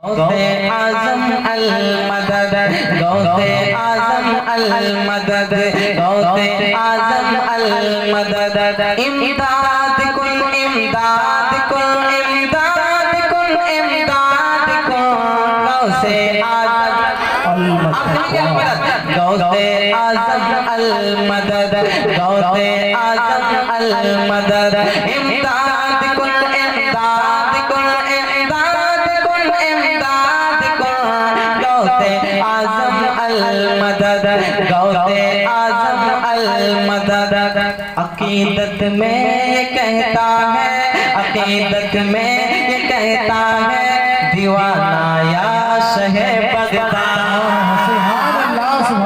गौसे आज़म अल मदद, गौसे आज़म अल मदद, गौसे आज़म अल मदद। इमदाद कुल इमदाद कुल इमदाद कुल इमदाद कुल गौसे आज़म अल मदद, गौसे आज़म अल मदद, गौसे आज़म अल मदद। इमदाद कुल इमदाद कुल इमदाद कुल इमदाद कुल गौसे आज़म अल मदद, गौसे आज़म अल मदद। अकीदत में ये कहता है, अकीदत में ये कहता है दीवाना या शहे बगदाद।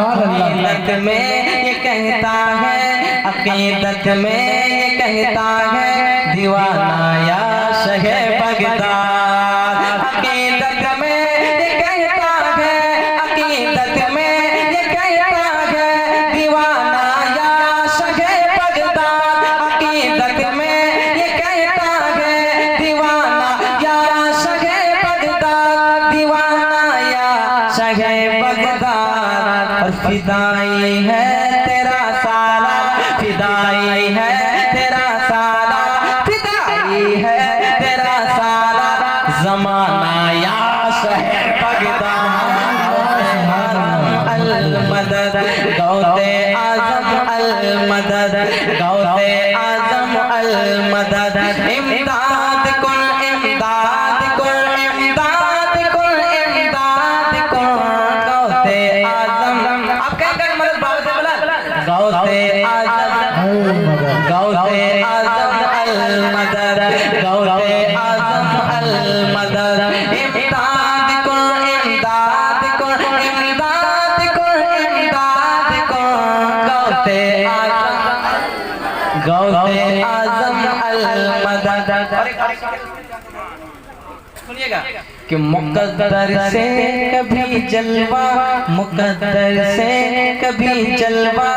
अकीदत में ये कहता है, अकीदत में ये कहता है दीवाना या शहे बगदाद। अकीदत में ये कहता है, अकीदत में ये कहता है दीवाना या शहे बगदाद। अकीदत में ये कहता है दीवाना या शहे बगदाद, दीवाना या शहे बगदाद। और फिदाई है तेरा सारा, फिदाई है तेरा सारा, फिदाई है तेरा सारा ज़माना या शहर बगदाद। अल मदद, गौसे आज़म अल मदद, गौसे आज़म अल मदद। इमदाद कुल इमदाद कुल इमदाद कुल इमदाद कुल गौसे आज़म। आप क्या कर मदद बाबा से बोला गौसे आज़म, गौसे आज़म अल मदद, गौसे आज़म अल मदद। इमदाद कुल इमदाद कुल इमदाद कुल इमदाद कुल गौसे आज़म, गौसे आज़म अल मदद। सुनिएगा कि मुक़द्दर से कभी जलवा, मुक़द्दर से कभी जलवा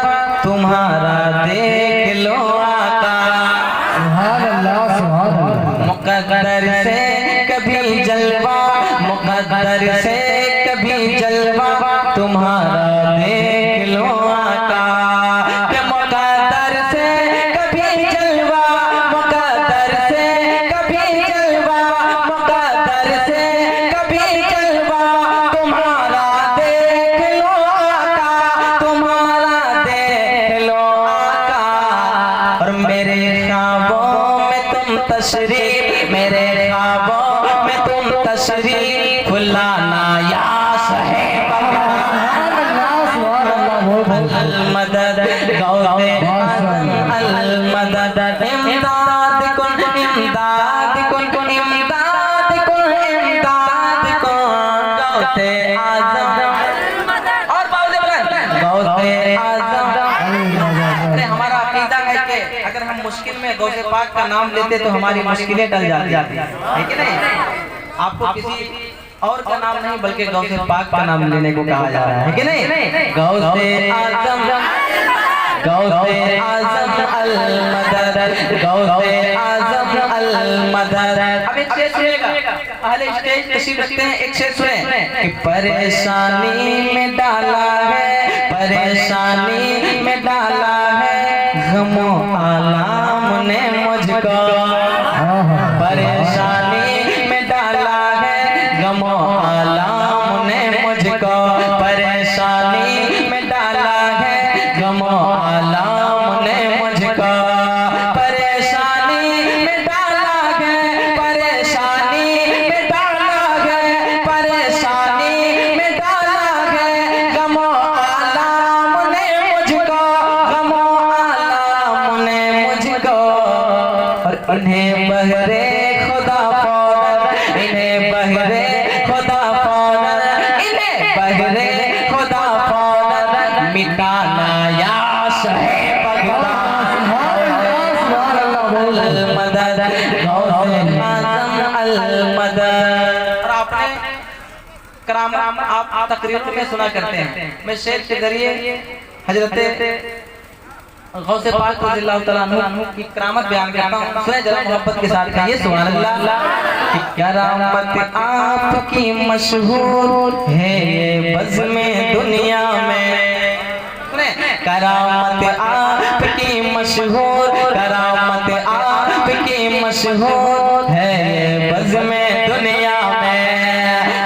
तुम्हारा देख लो आका। मुक़द्दर से कभी जलवा, मुक़द्दर से कभी जलवा तुम्हारा देख लो आका। मुक़द्दर से कभी जलवा, मुक़द्दर से कभी जलवा, मुक़द्दर से कभी जलवा तुम्हारा देख लो आका, तुम्हारा देख लो आका। और मेरे ख्वाबों में तुम तशरीफ, मेरे ख्वाबों में तुम तशरीफ लाना या शहे अल मदद, गौसे आज़म अल मदद। इमदाद कुल इमदाद कुल इमदाद कुल इमदाद कुल गौसे आज़म। और गौसे आज़म। अरे हमारा अकीदा है कि अगर हम मुश्किल में गौसे पाक का नाम लेते तो हमारी मुश्किलें टल जाती है कि नहीं। आपको किसी और का नाम नहीं बल्कि गौसे पाक का नाम लेने को कहा जा रहा है कि नहीं। गौसे आज़म, गौसे आज़म अल मदद, गौसे आज़म अल मदद। अब एक शेर सुनिएगा, पहले स्टेज तशरीफ रखते हैं, एक शेर सुने कि परेशानी में डाला है, परेशानी में डाला है गमो आलाम ने मुझको। परेशानी में डाला है गमो आलाम ने मुझको, परेशानी में डाला है गमो आलाम ने मुझको। परेशानी में डाला है, परेशानी में डाला है, परेशानी में डाला है गमो आलाम ने मुझको, गमो आलाम ने मुझको। और इन्हें बहरे खुदा फौरन, इन्हें बहरे खुदा फौरन, इन्हें बहरे खुदा फौरन मिटाना या शहे बगदाद। अल मदद, गौसे आज़म अल मदद। और आपने कराम आप तकरीरों में सुना करते हैं, मैं शेर के जरिए हजरत गौसे पाक रज़ियल्लाहु तआला अन्हु की करामत बयान करता हूँ। सुने जरा मोहब्बत के साथ, ये सुभान अल्लाह। कि करामत आपकी मशहूर है ये बज़्म दुनिया में। करामत आपकी मशहूर, करामत आपकी मशहूर है ये बज़्म दुनिया में।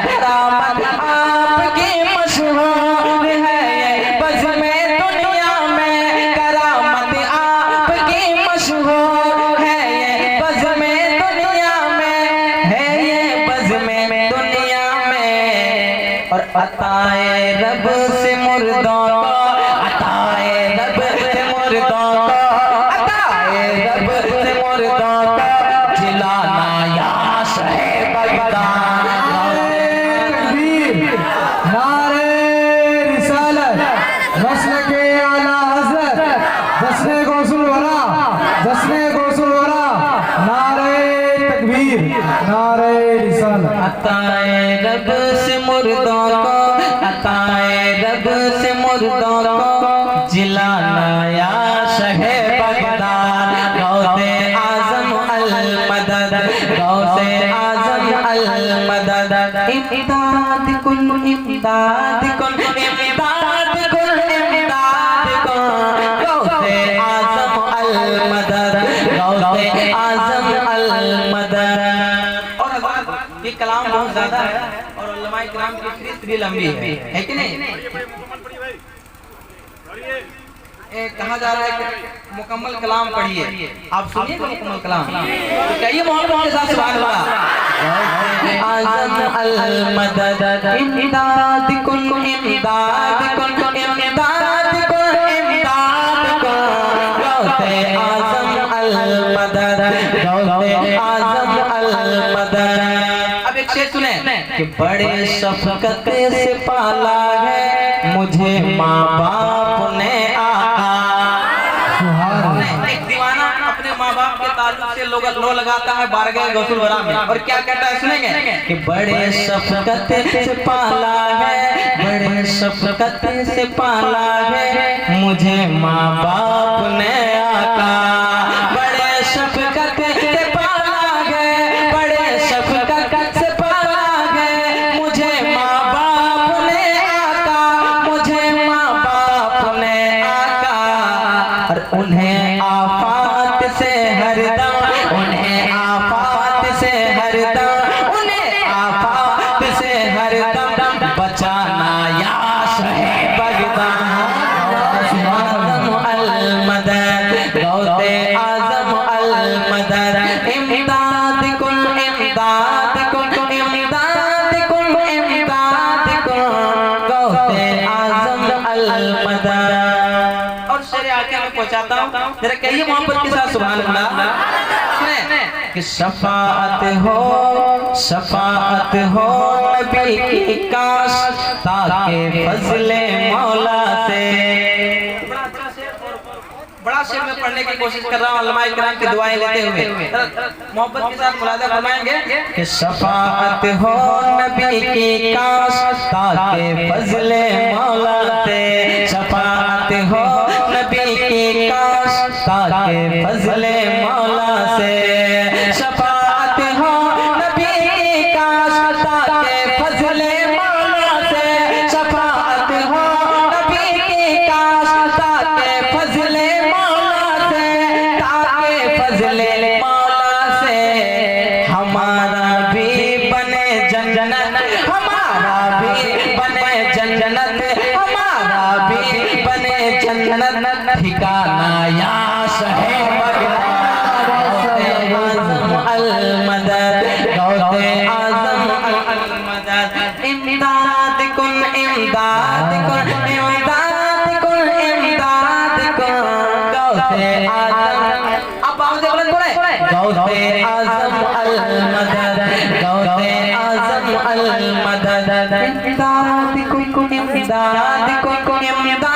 करामत आपकी मशहूर है ये बज़्म दुनिया में। करामत आपकी मशहूर है ये बज़्म दुनिया में, है ये बज़्म दुनिया में। और अताए रब से मुर्दों को, अताए रब से मुर्दों को, अताए रब से मुर्दों को जिलाना या शहे बगदाद। नारे रिसालत, रस्ल के आला हज़रत, जश्न गौसुल वरा, जश्न गौसुल वरा, नारे तकबीर, नारे रिसालत। अताए रब से मुर्दों को, अताए रब से मुर्दों को जिलाना या शहे बगदाद। गौसे आज़म अल मदद, गौसे आज़म अल मदद। इमदाद कुन, इमदाद कुन, इमदाद कुन, इमदाद कुन। गौसे आज़म अल मदद, गौसे आज़म अल मदद। और हज़रत ये कलाम बहुत ज्यादा है और उलमाए किराम की फहरिस्त भी लंबी है कि नहीं? कहा जा रहा है कि मुकम्मल कलाम पढ़िए, आप सुनिए मुकम्मल कलाम तो कहिए मोहब्बत के साथ सुभान अल्लाह। आज़म अल मदद, इमदाद कुन, इमदाद कुन, इमदाद कुन, इमदाद कुन। गौसे आज़म अल मदद, गौसे आज़म अल मदद। अब एक शेर सुने कि बड़े शफ़क़त से पाला है मुझे माँ बाप ने आका। एक दीवाना अपने माँ बाप के ताल्लुक से लो लगाता है बारगाह गौसुल वरा में, और क्या कहता है सुनेंगे कि बड़े शफ़क़त से पाला है, बड़े शफ़क़त से पाला है मुझे माँ बाप ने आका। बड़े शफ़क़त से पाला है, बड़े शफ़क़त से पाला है मुझे माँ बाप ने आका, मुझे माँ बाप ने आका। और उन्हें आफात से हरदम, उन्हें आफात से हरदम, उन्हें आफात से हरदम बचाना या शहे बगदाद। आज़म अल मदद, गौसे आज़म अल मदद। इमदाद कुन, इमदाद कुन, इमदाद कुन, इमदाद कुन। गौसे आज़म अल मदद। और शेर आके मैं पहुंचाता हूँ, जरा कहिए मोहब्बत के साथ सुभान अल्लाह। सुने कि शफाअत हो, शफाअत हो नबी की काश, ताकि फज़ले मौला से। बड़ा शेर में पढ़ने की कोशिश कर रहा हूँ उलमाए किराम की दुआएं लेते हुए, मोहब्बत के साथ मुलाज़ा फरमाएंगे कि शफाअत हो नबी की काश, ताकि फज़ले मौला से। शफाअत हो नबी की काश, ताकि फज़ले मौला से। शफाअत हो नबी की काश, ताकि फज़ले मौला से। शफाअत हो नबी की काश, ताकि फज़ले मौला से, ताकि फज़ले मौला से। हमारा भी बने जन्नत, हमारा भी बने जन्नत, हमारा भी बने जन्नत ठिकाना या शहे बगदाद। आज़म अल मदद, गौसे आज़म अल मदद। इमदाद कुन, इमदाद कुन, इमदाद कुन, इमदाद कुन। गौसे आज़म, अब आवाज़ बुलंद बोले, गौसे आज़म अल मदद, गौसे आज़म अल मदद। इमदाद कुन, इमदाद कुन, इमदाद